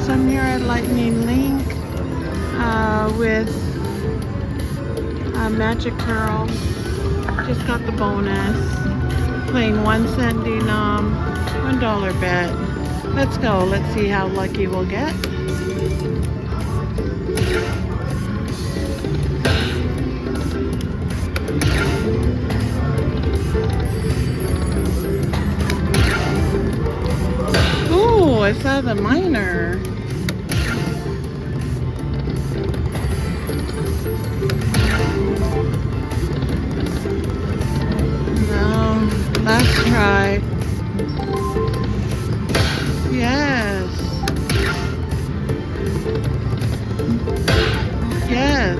guys, I'm here at Lightning Link with Magic Pearl. Just got the bonus. Playing 1 cent denom, $1 bet. Let's go. Let's see how lucky we'll get. Ooh, I saw the miner. No, last try. Yes. Yes.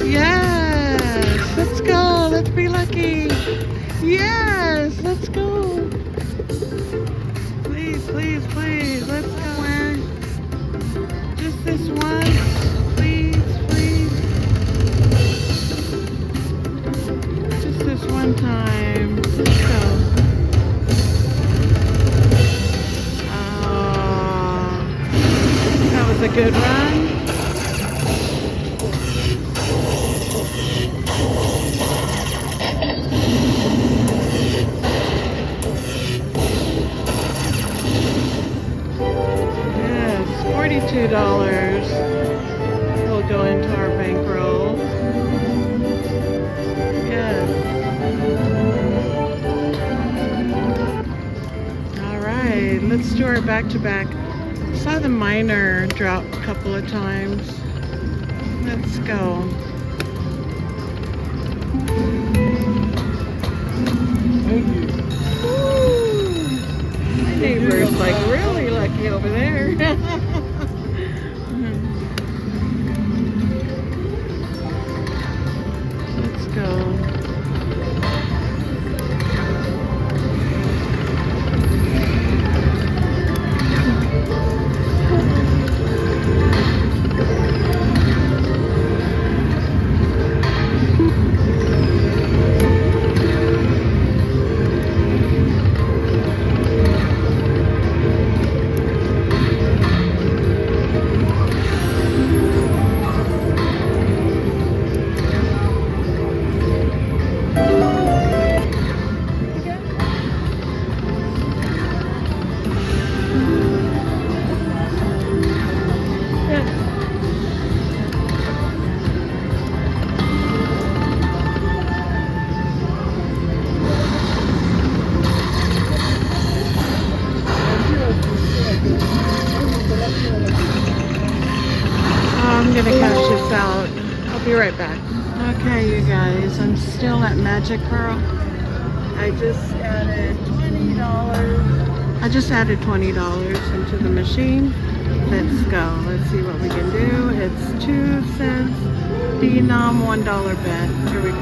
Yes. Let's go. Let's be lucky. Yes. Let's go. Please, please, please. Let's go. Where? Just this once. Please, please. Just this one time. Let's go. That was a good run. Yes, $42 will go into our bankroll. Yes. All right, let's do our back-to-back. Saw the miner drop a couple of times. Let's go. Thank you. Woo! My neighbor's like really lucky over there. Let's go. I'm gonna cash this out. I'll be right back. Okay, you guys, I'm still at Magic Pearl. I just added $20 into the machine. Let's go. Let's see what we can do. It's 2 cents. Denom, $1 bet. Here we go.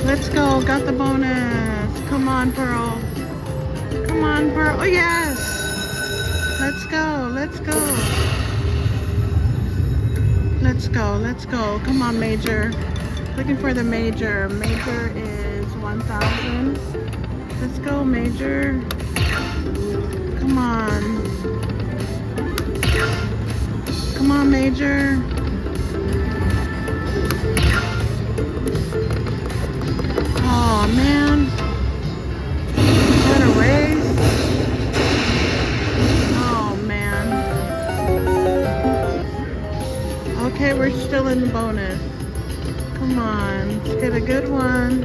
Let's go. Got the bonus. Come on, Pearl. Come on, Pearl. Oh, yes. Let's go. Let's go. Let's go. Let's go. Come on, Major. Looking for the Major. Major is 1,000. Let's go, Major. Come on. Come on, Major. Oh man, is that a race? Oh man. Okay, we're still in the bonus. Come on, let's get a good one.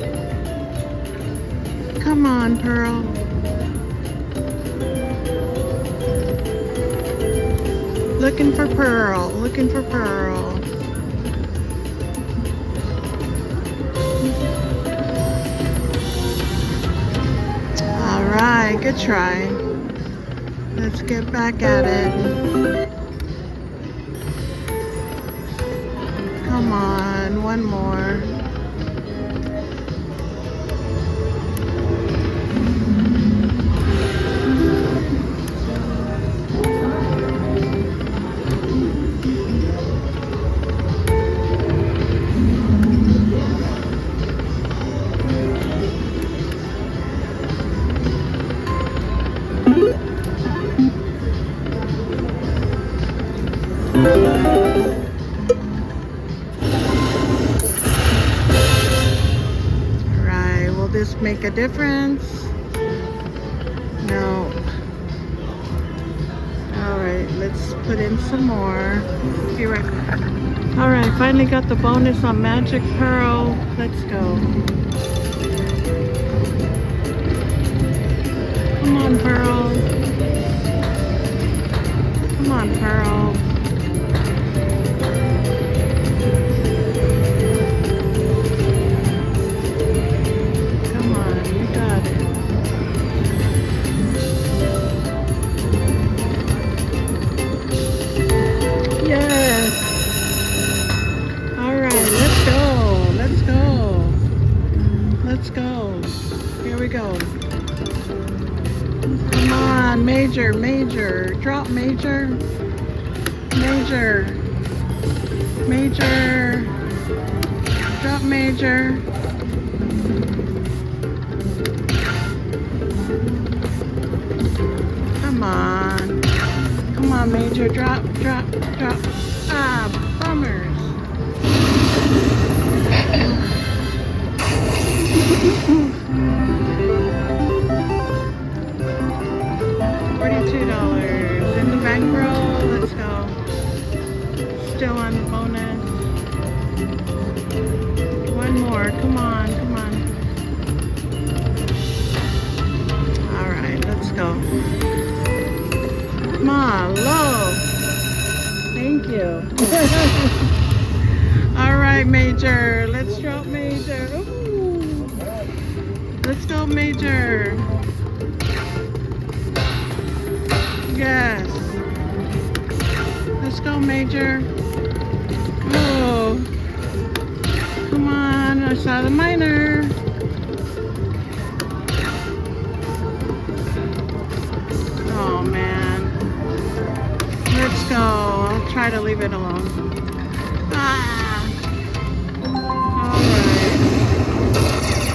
Come on, Pearl. Looking for Pearl. Looking for Pearl. Alright, good try. Let's get back at it. Come on, one more. Alright, will this make a difference? No. Alright, let's put in some more. Be right back. Alright, finally got the bonus on Magic Pearl. Let's go. Come on, Pearl. Come on, Pearl. Come on, you got it. Yes. All right, let's go. Let's go. Let's go. Here we go. Come on, major, major. Drop major. Major. Major. Drop major. Come on. Come on, major. Drop, drop, drop. Ah, bummers. $42 in the bankroll. Let's go. Still on the bonus. One more. Come on, come on. All right, let's go. Mahalo. Thank you. All right, major. Let's drop major. Ooh. Let's go, major. Yes. Let's go, major. Oh. Come on, I saw the minor. Oh, man. Let's go. I'll try to leave it alone. Ah. All right.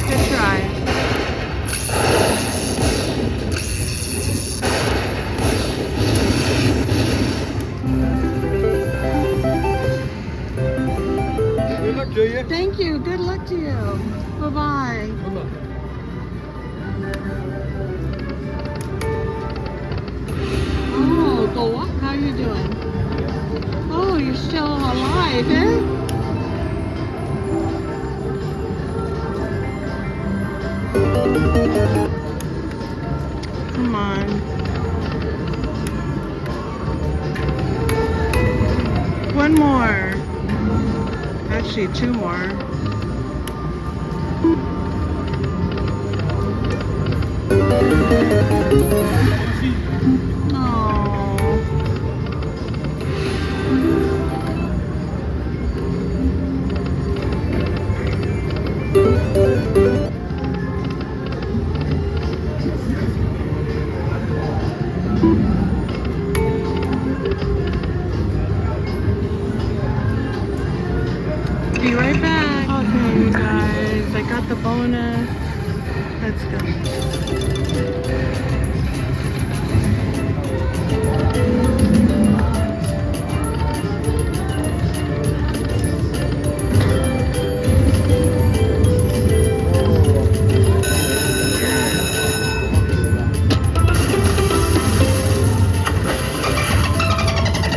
Good try. Good luck to you. Thank you. Good luck to you. Bye-bye. Oh, go up. How you doing? Oh, you're still alive, eh? Come on. One more. Actually, two more. Be right back. Okay, you guys, I got the bonus. Let's go.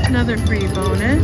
Another free bonus.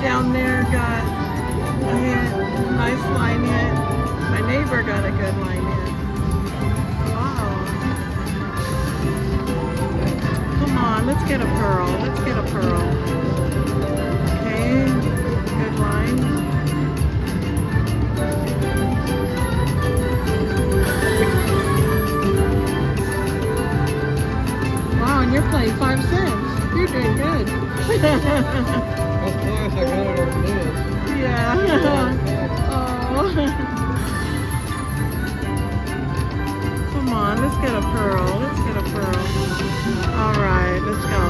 down there got a hit, nice line hit. My neighbor got a good line hit. Wow. Come on, let's get a pearl. Let's get a pearl. Okay, good line. Wow, and you're playing 5 cents. You're doing good. That's twice I got it on this. Yeah. Oh. Come on, let's get a pearl. Let's get a pearl. All right, let's go.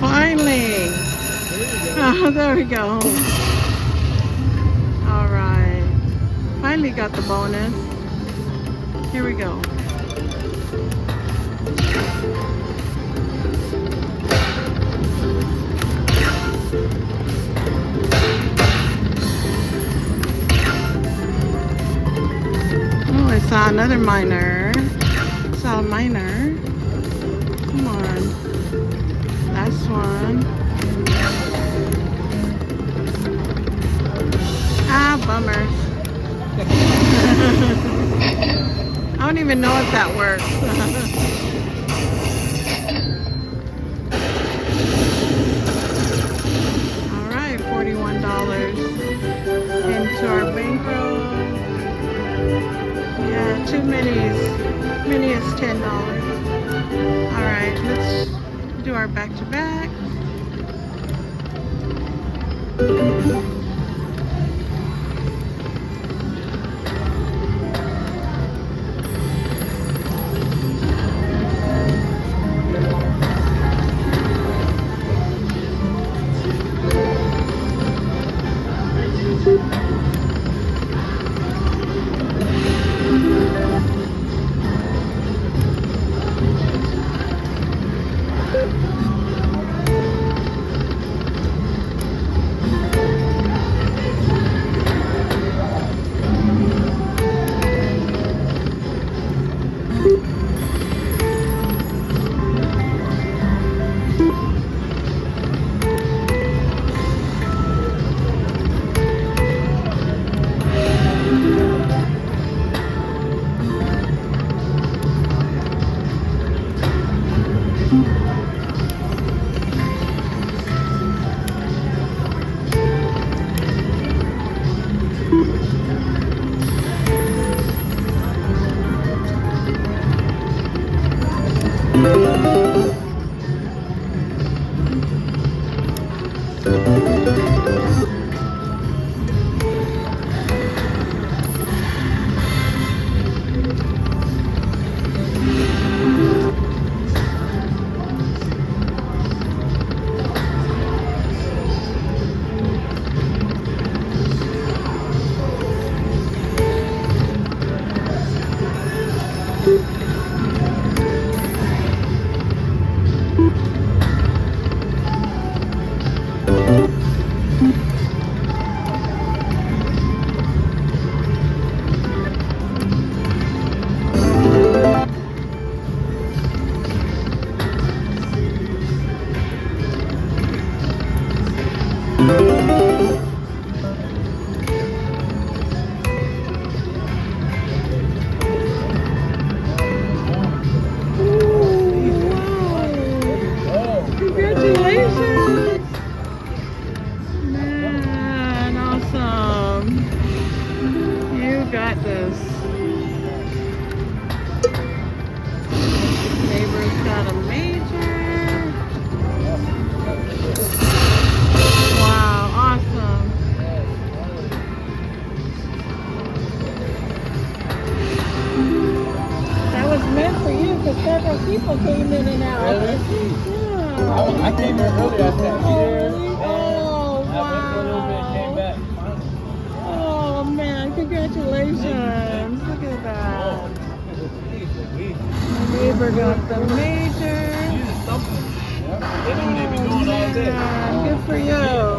Finally. Oh, there we go. All right. Finally got the bonus. Here we go. Oh, I saw another miner. Saw a miner. Come on. Last one. Ah, bummer. I don't even know if that works. All right, $41 into our bankroll. Yeah, 2 minis. Mini is $10. All right, let's do our back-to-back. got this. Neighbor's got a major. Wow, awesome. That was meant for you because several people came in and out. Really? Yeah. I came here early. I sat here. Oh, I went for a little bit and came wow. back. Oh, man. Congratulations. Look at that. My neighbor got the major. They don't even be doing all this. Man, good for you.